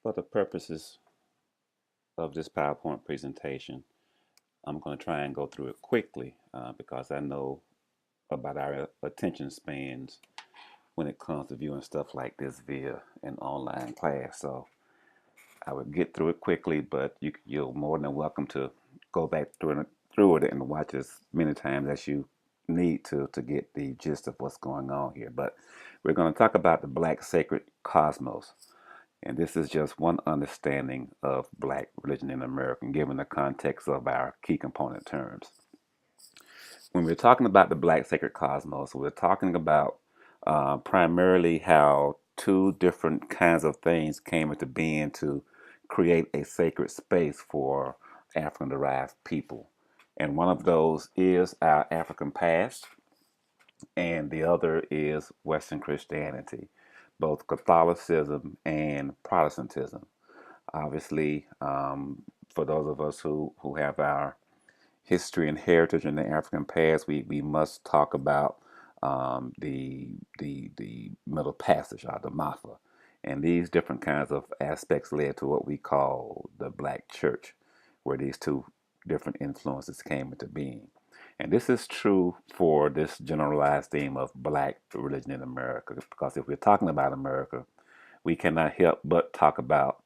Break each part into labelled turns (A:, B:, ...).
A: For the purposes of this PowerPoint presentation, I'm going to try and go through it quickly because I know about our attention spans when it comes to viewing stuff like this via an online class. So I would get through it quickly, but you're more than welcome to go back through it and watch as many times as you need to get the gist of what's going on here. But we're going to talk about the Black sacred cosmos. And this is just one understanding of Black religion in America, given the context of our key component terms. When we're talking about the Black sacred cosmos, we're talking about primarily how two different kinds of things came into being to create a sacred space for African derived people. And one of those is our African past, and the other is Western Christianity, both Catholicism and Protestantism. Obviously, for those of us who have our history and heritage in the African past, we must talk about the Middle Passage, or the Mafa. And these different kinds of aspects led to what we call the Black Church, where these two different influences came into being. And this is true for this generalized theme of Black religion in America, because if we're talking about America, we cannot help but talk about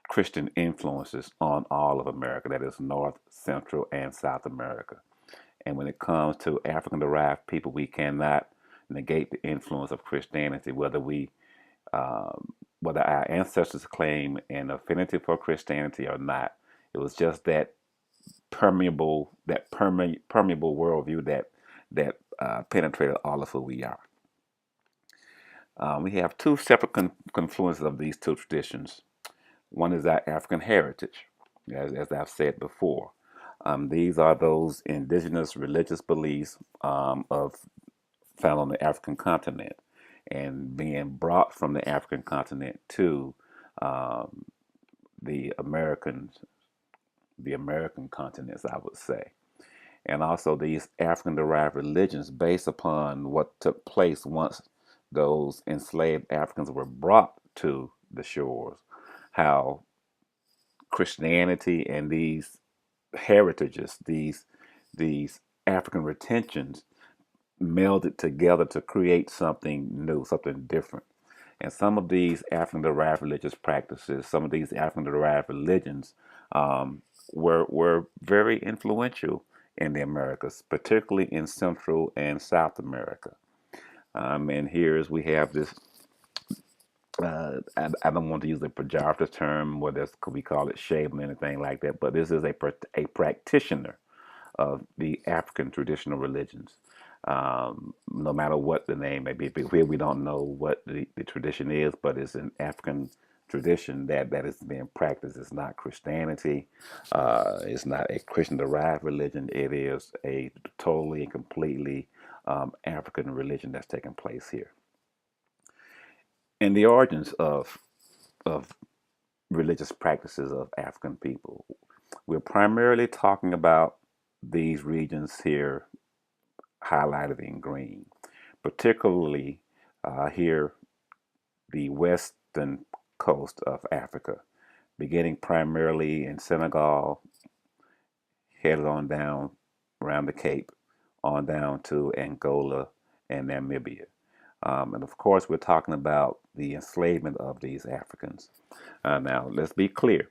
A: Christian influences on all of America, that is North, Central, and South America. And when it comes to African derived people, we cannot negate the influence of Christianity, whether our ancestors claim an affinity for Christianity or not. It was just that permeable worldview that penetrated all of who we are. We have two separate confluences of these two traditions. One is our African heritage, as I've said before. These are those indigenous religious beliefs of found on the African continent and being brought from the African continent to um, the American continents, I would say. And also these African derived religions based upon what took place once those enslaved Africans were brought to the shores, how Christianity and these heritages, these African retentions melded together to create something new, something different. And some of these African derived religious practices, some of these African derived religions were very influential in the Americas, particularly in Central and South America. And here's we have this. I don't want to use a pejorative term, whether we call it shame or anything like that, but this is a practitioner of the African traditional religions. No matter what the name may be, here we don't know what the tradition is, but it's an African tradition that is being practiced. It's not Christianity. It's not a Christian derived religion. It is a totally and completely African religion that's taking place here. And the origins of religious practices of African people. We're primarily talking about these regions here highlighted in green, particularly here, the western coast of Africa, beginning primarily in Senegal, headed on down around the Cape, on down to Angola and Namibia. And of course, we're talking about the enslavement of these Africans. Now, let's be clear.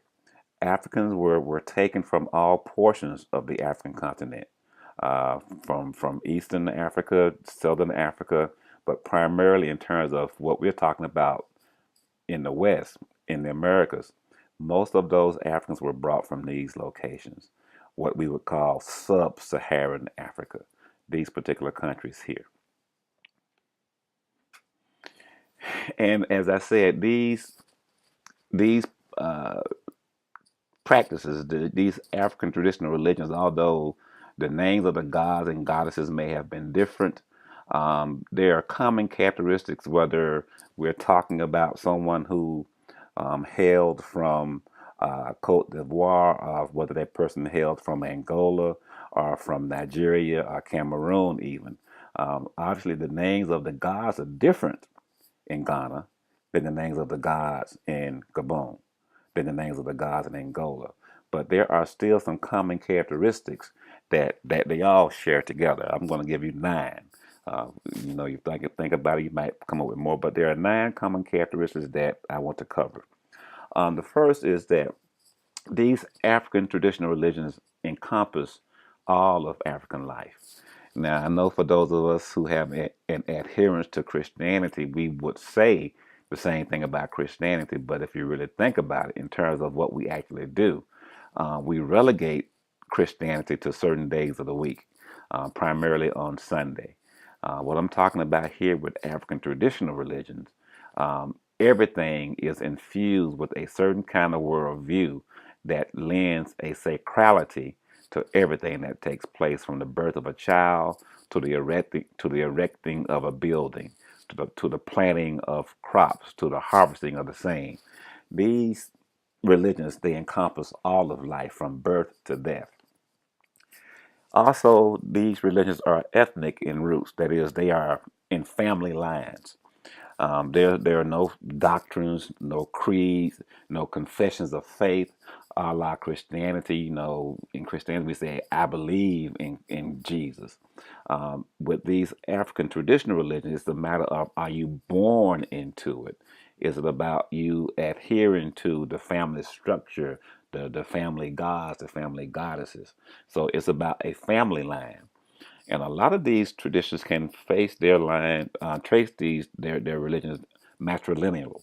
A: Africans were taken from all portions of the African continent, from Eastern Africa, Southern Africa, but primarily in terms of what we're talking about in the West, in the Americas. Most of those Africans were brought from these locations, what we would call sub-Saharan Africa, these particular countries here. And as I said, these uh, practices, these African traditional religions, although the names of the gods and goddesses may have been different, there are common characteristics, whether we're talking about someone who hailed from Cote d'Ivoire, or whether that person hailed from Angola or from Nigeria or Cameroon, even. Obviously, the names of the gods are different in Ghana than the names of the gods in Gabon. than the names of the gods in Angola. But there are still some common characteristics that they all share together. I'm going to give you nine. Uh, you think about it, you might come up with more, but there are nine common characteristics that I want to cover. The first is that these African traditional religions encompass all of African life. Now, I know for those of us who have an adherence to Christianity, we would say the same thing about Christianity, but if you really think about it in terms of what we actually do, we relegate Christianity to certain days of the week, primarily on Sunday. What I'm talking about here with African traditional religions, everything is infused with a certain kind of worldview that lends a sacrality to everything that takes place, from the birth of a child to the erecting of a building, to the planting of crops, to the harvesting of the same. These religions, they encompass all of life from birth to death. Also, these religions are ethnic in roots. That is, they are in family lines. There are no doctrines, no creeds, no confessions of faith, a la Christianity. In Christianity we say, "I believe in Jesus." With these African traditional religions, it's a matter of, are you born into it? Is it about you adhering to the family structure, the family gods, the family goddesses? So it's about a family line. And a lot of these traditions can trace their religions matrilineal.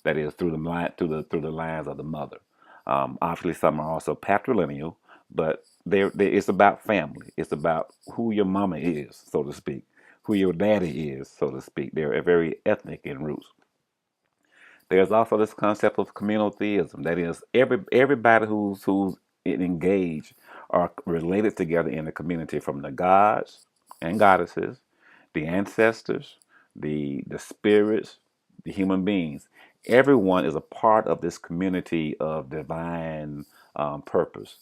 A: That is, through the lines of the mother. Obviously, some are also patrilineal, but it's about family. It's about who your mama is, so to speak, who your daddy is, so to speak. They're very ethnic in roots. There's also this concept of communal theism. That is, everybody who's engaged are related together in the community, from the gods and goddesses, the ancestors, the spirits, the human beings. Everyone is a part of this community of divine purpose.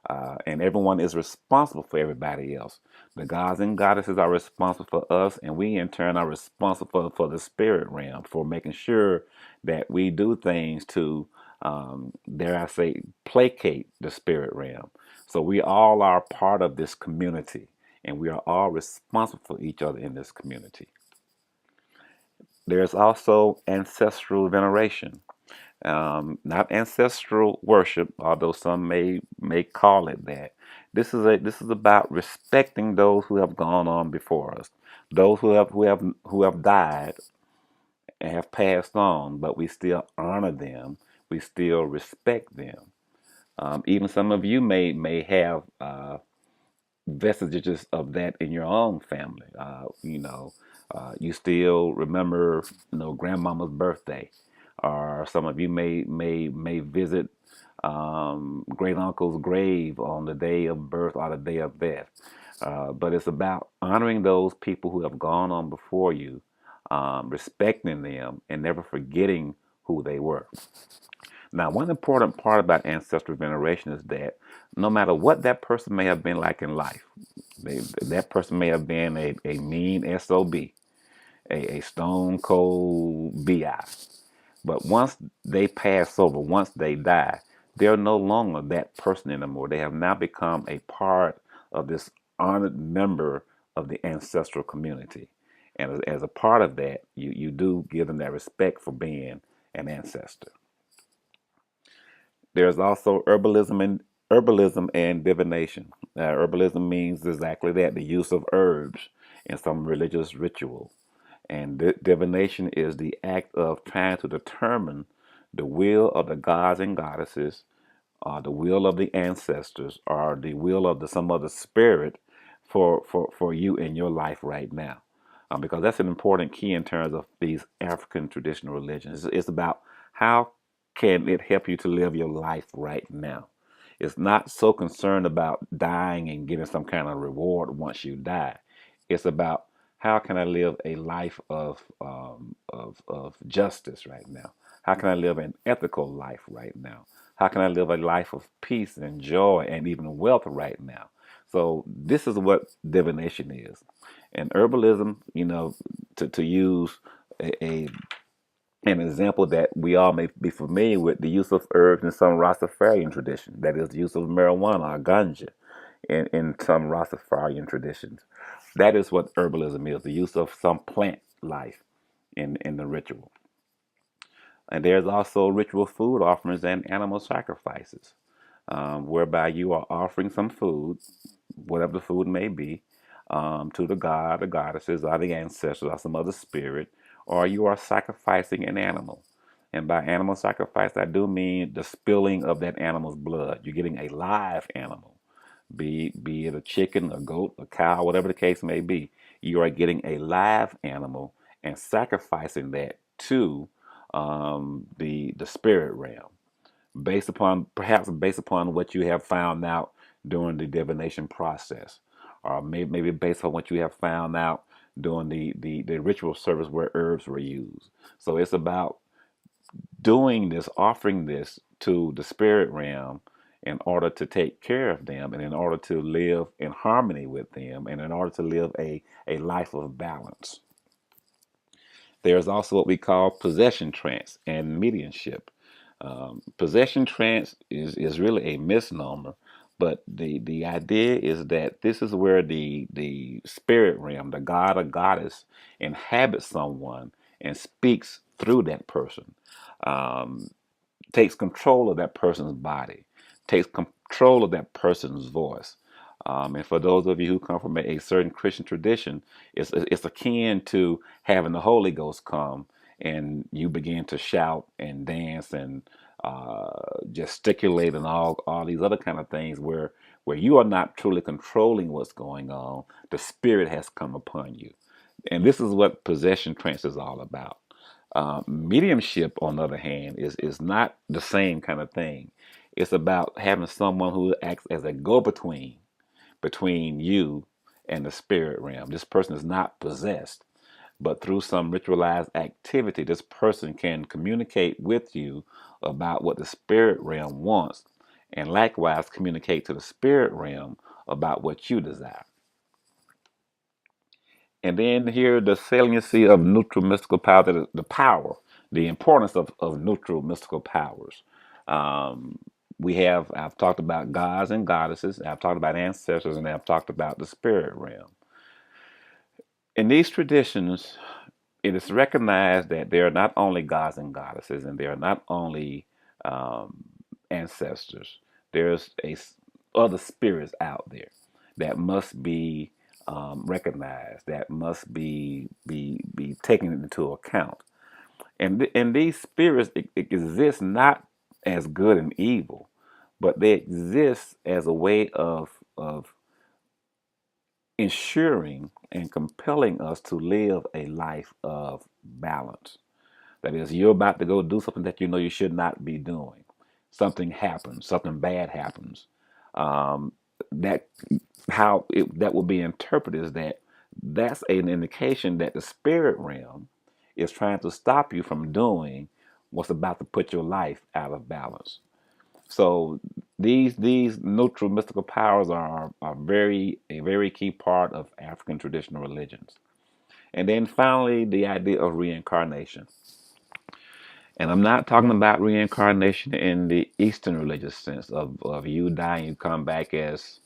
A: And everyone is responsible for everybody else. The gods and goddesses are responsible for us, and we in turn are responsible for the spirit realm, for making sure that we do things to, dare I say, placate the spirit realm. So we all are part of this community, and we are all responsible for each other in this community. There's also ancestral veneration. Not ancestral worship, although some may call it that. This is about respecting those who have gone on before us, those who have died and have passed on, but we still honor them, we still respect them. Even some of you may have vestiges of that in your own family. You still remember, grandmama's birthday, or some of you may visit great uncle's grave on the day of birth or the day of death. But it's about honoring those people who have gone on before you, respecting them, and never forgetting who they were. Now, one important part about ancestral veneration is that no matter what that person may have been like in life, that person may have been a mean SOB, a stone cold BI. But once they pass over, once they die, they're no longer that person anymore. They have now become a part of this honored member of the ancestral community. And as a part of that, you do give them that respect for being an ancestor. There's also herbalism and divination. Herbalism means exactly that, the use of herbs in some religious ritual. And divination is the act of trying to determine the will of the gods and goddesses, the will of the ancestors, or the will of some other spirit for you in your life right now. Because that's an important key in terms of these African traditional religions. It's about how can it help you to live your life right now. It's not so concerned about dying and getting some kind of reward once you die. It's about, how can I live a life of justice right now? How can I live an ethical life right now? How can I live a life of peace and joy and even wealth right now? So this is what divination is. And herbalism, to use a An example that we all may be familiar with, the use of herbs in some Rastafarian tradition, that is, the use of marijuana or ganja in some Rastafarian traditions. That is what herbalism is, the use of some plant life in the ritual. And there's also ritual food offerings and animal sacrifices, whereby you are offering some food, whatever the food may be, to the god, the goddesses, or the ancestors, or some other spirit, or you are sacrificing an animal. And by animal sacrifice, I do mean the spilling of that animal's blood. You're getting a live animal, be it a chicken, a goat, a cow, whatever the case may be. You are getting a live animal and sacrificing that to the spirit realm, based upon what you have found out during the divination process, or maybe based on what you have found out during the ritual service where herbs were used. So it's about doing this, offering this to the spirit realm in order to take care of them and in order to live in harmony with them and in order to live a life of balance. There's also what we call possession trance and mediumship. Possession trance is really a misnomer, but the idea is that this is where the spirit realm, the god or goddess, inhabits someone and speaks through that person. Um, Takes control of that person's body, takes control of that person's voice. And for those of you who come from a certain Christian tradition, it's akin to having the Holy Ghost come and you begin to shout and dance and gesticulate and all these other kind of things where you are not truly controlling what's going on. The Spirit has come upon you. And this is what possession trance is all about. Mediumship, on the other hand, is not the same kind of thing. It's about having someone who acts as a go-between you and the spirit realm. This person is not possessed, but through some ritualized activity, this person can communicate with you about what the spirit realm wants, and likewise communicate to the spirit realm about what you desire. And then here, the saliency of neutral mystical power, the power, the importance of neutral mystical powers. Um, I've talked about gods and goddesses, I've talked about ancestors, and I've talked about the spirit realm. In these traditions, it is recognized that there are not only gods and goddesses, and there are not only um, ancestors. There's other spirits out there that must be recognized, that must be taken into account. And these spirits exist not as good and evil, but they exist as a way of ensuring and compelling us to live a life of balance. That is, you're about to go do something that you know you should not be doing. Something happens, something bad happens. Um, that that will be interpreted is that that's an indication that the spirit realm is trying to stop you from doing what's about to put your life out of balance. So these neutral mystical powers are a very key part of African traditional religions. And then finally, the idea of reincarnation. And I'm not talking about reincarnation in the Eastern religious sense of you die and you come back as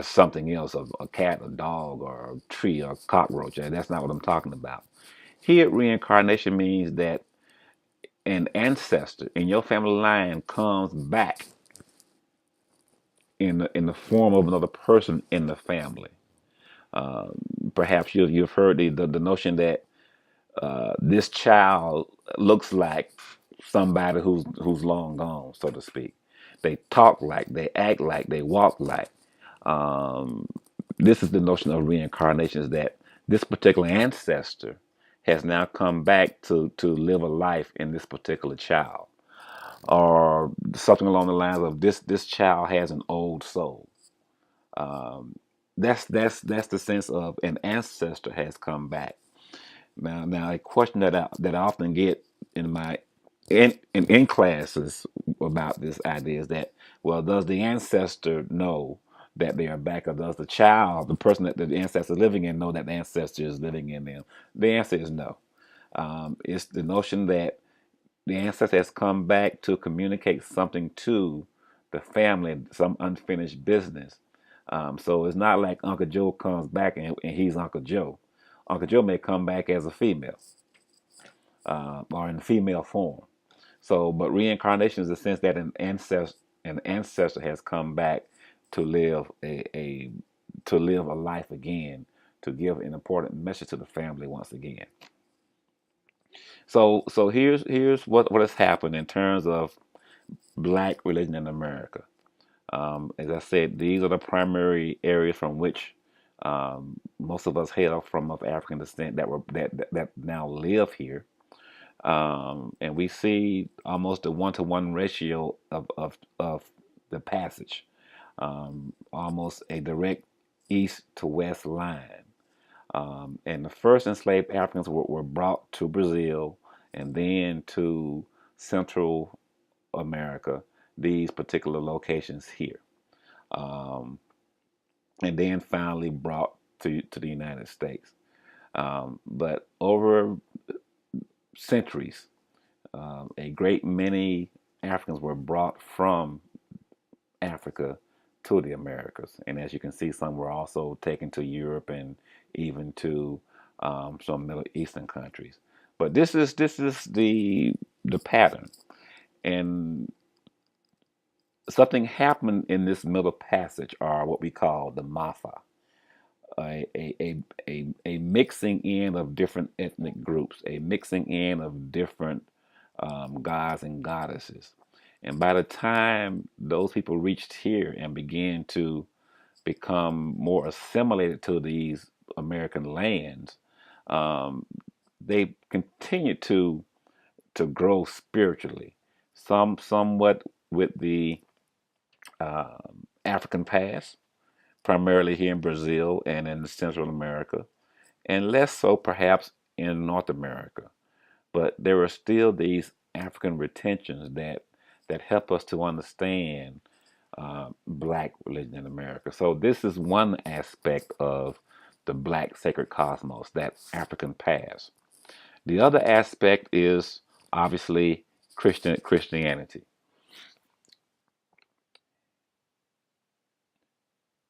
A: something else, of a cat, a dog, or a tree, or a cockroach. And that's not what I'm talking about. Here, reincarnation means that an ancestor in your family line comes back in the form of another person in the family. Uh, Perhaps you've heard the notion that this child looks like somebody who's long gone, so to speak. They talk like, they act like, they walk like. Um, this is the notion of reincarnation, is that this particular ancestor has now come back to live a life in this particular child, or something along the lines of this child has an old soul. Um, that's the sense of an ancestor has come back. Now, a question that I often get in my in classes about this idea is that, well, does the ancestor know that they are back, or does the child, the person that the ancestor is living in, know that the ancestor is living in them? The answer is no. It's the notion that the ancestor has come back to communicate something to the family, some unfinished business. So it's not like Uncle Joe comes back and he's Uncle Joe. Uncle Joe may come back as a female or in female form. So, but reincarnation is the sense that an ancestor has come back to live to live a life again, to give an important message to the family once again. So here's what has happened in terms of black religion in America. As I said, these are the primary areas from which most of us hail from of African descent that now live here. And we see almost a 1-to-1 ratio of the passage, almost a direct east to west line. And the first enslaved Africans were brought to Brazil and then to Central America, these particular locations here, um, and then finally brought to the United States. But over centuries, a great many Africans were brought from Africa to the Americas. And as you can see, some were also taken to Europe and even to some Middle Eastern countries. But this is the pattern. And something happened in this middle passage, or what we call the Mafa, a mixing in of different ethnic groups, a mixing in of different gods and goddesses. And by the time those people reached here and began to become more assimilated to these American lands, um, they continued to grow spiritually, somewhat with the African past, primarily here in Brazil and in Central America, and less so perhaps in North America. But there are still these African retentions that help us to understand black religion in America. So this is one aspect of the black sacred cosmos, that African past. The other aspect is obviously Christianity.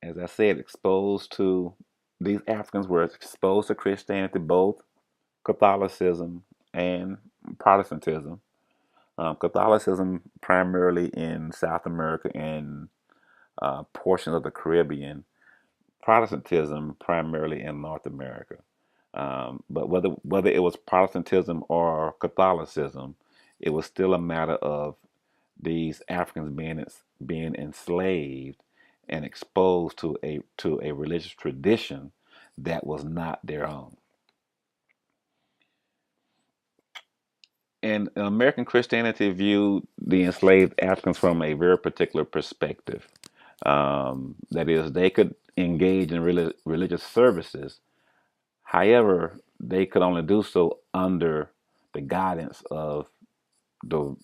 A: As I said, exposed to these Africans were exposed to Christianity, both Catholicism and Protestantism. Catholicism primarily in South America and portions of the Caribbean, Protestantism primarily in North America. But whether it was Protestantism or Catholicism, it was still a matter of these Africans being enslaved and exposed to a religious tradition that was not their own. And American Christianity viewed the enslaved Africans from a very particular perspective. That is, they could engage in religious services. However, they could only do so under the guidance of the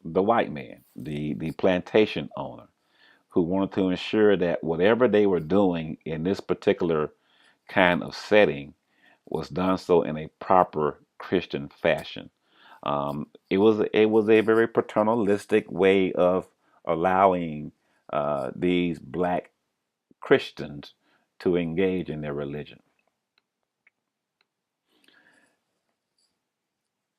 A: the white man, the plantation owner, who wanted to ensure that whatever they were doing in this particular kind of setting was done so in a proper Christian fashion. It was a very paternalistic way of allowing these black Christians to engage in their religion.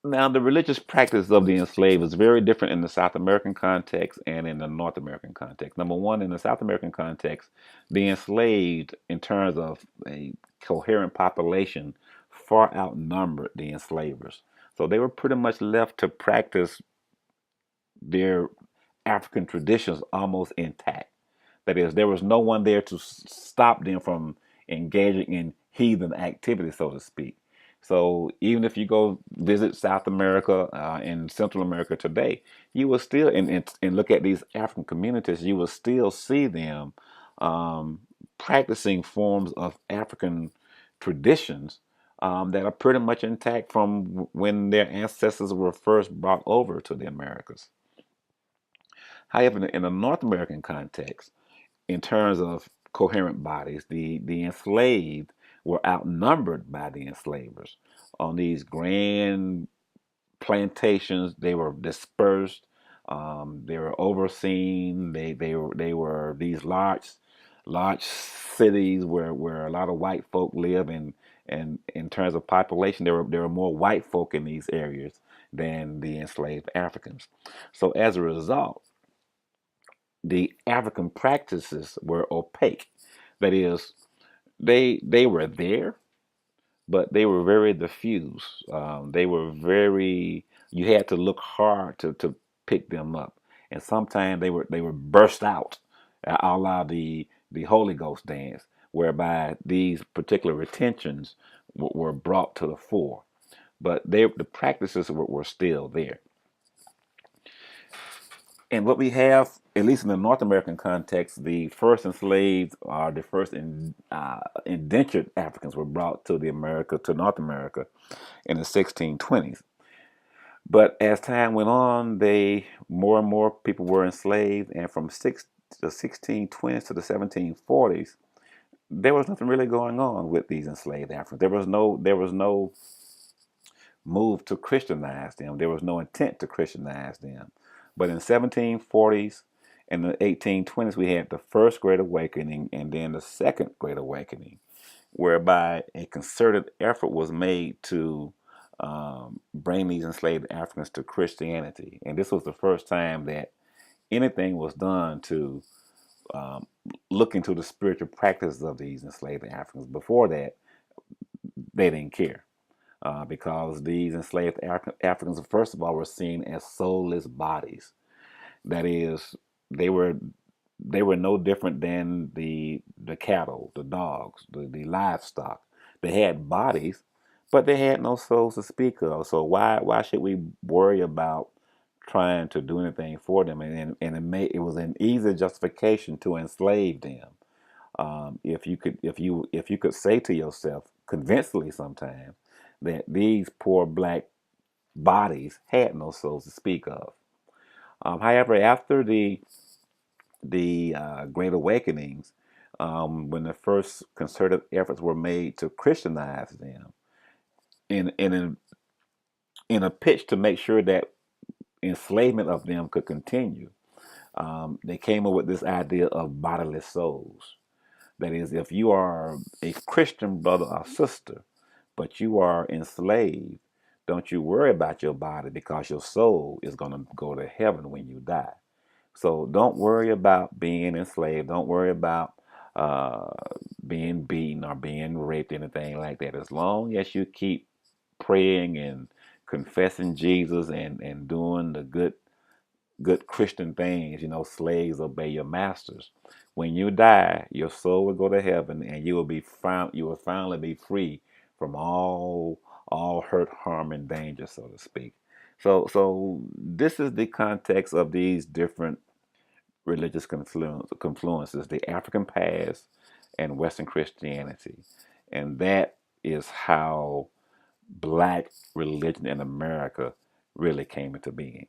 A: Now, the religious practice of the enslaved is very different in the South American context and in the North American context. Number one, in the South American context, the enslaved, in terms of a coherent population, far outnumbered the enslavers. So they were pretty much left to practice their African traditions almost intact. That is, there was no one there to stop them from engaging in heathen activity, so to speak. So even if you go visit South America and Central America today, you will still and look at these African communities, you will still see them um, practicing forms of African traditions that are pretty much intact from when their ancestors were first brought over to the Americas. However, in the North American context, in terms of coherent bodies, the enslaved were outnumbered by the enslavers. on these grand plantations. They were dispersed. They were overseen. They were these large cities where a lot of white folk live. And in terms of population, there were more white folk in these areas than the enslaved Africans. So as a result, the African practices were opaque. That is, they were there, but they were very diffuse. They were very, you had to look hard to pick them up, and sometimes they were burst out, a la the Holy Ghost dance, whereby these particular retentions were brought to the fore, but the practices were still there. And what we have, at least in the North American context, the first enslaved or the first indentured Africans were brought to North America in the 1620s. But as time went on, they more and more people were enslaved, and from the 1620s to the 1740s, there was nothing really going on with these enslaved Africans. There was no move to Christianize them. There was no intent to Christianize them. But in the 1740s and the 1820s, we had the first Great Awakening and then the second Great Awakening, whereby a concerted effort was made to bring these enslaved Africans to Christianity. And this was the first time that anything was done to um, look into the spiritual practices of these enslaved Africans. Before that, they didn't care. Because these enslaved Africans, first of all, were seen as soulless bodies. That is, they were they were no different than the cattle, the dogs, the livestock. They had bodies, but they had no souls to speak of. So why should we worry about trying to do anything for them? And it was an easy justification to enslave them. If you could say to yourself convincingly sometimes that these poor black bodies had no souls to speak of. However, after the Great Awakenings, when the first concerted efforts were made to Christianize them, in in a pitch to make sure that enslavement of them could continue, they came up with this idea of bodiless souls. That is, if you are a Christian brother or sister, but you are enslaved, don't you worry about your body because your soul is going to go to heaven when you die. So don't worry about being enslaved. Don't worry about uh, being beaten or being raped, anything like that. As long as you keep praying and confessing Jesus and doing the good Christian things, slaves obey your masters. When you die, your soul will go to heaven, and you will finally be free from all hurt, harm, and danger, so to speak. So this is the context of these different religious confluences: the African past and Western Christianity, and that is how Black religion in America really came into being.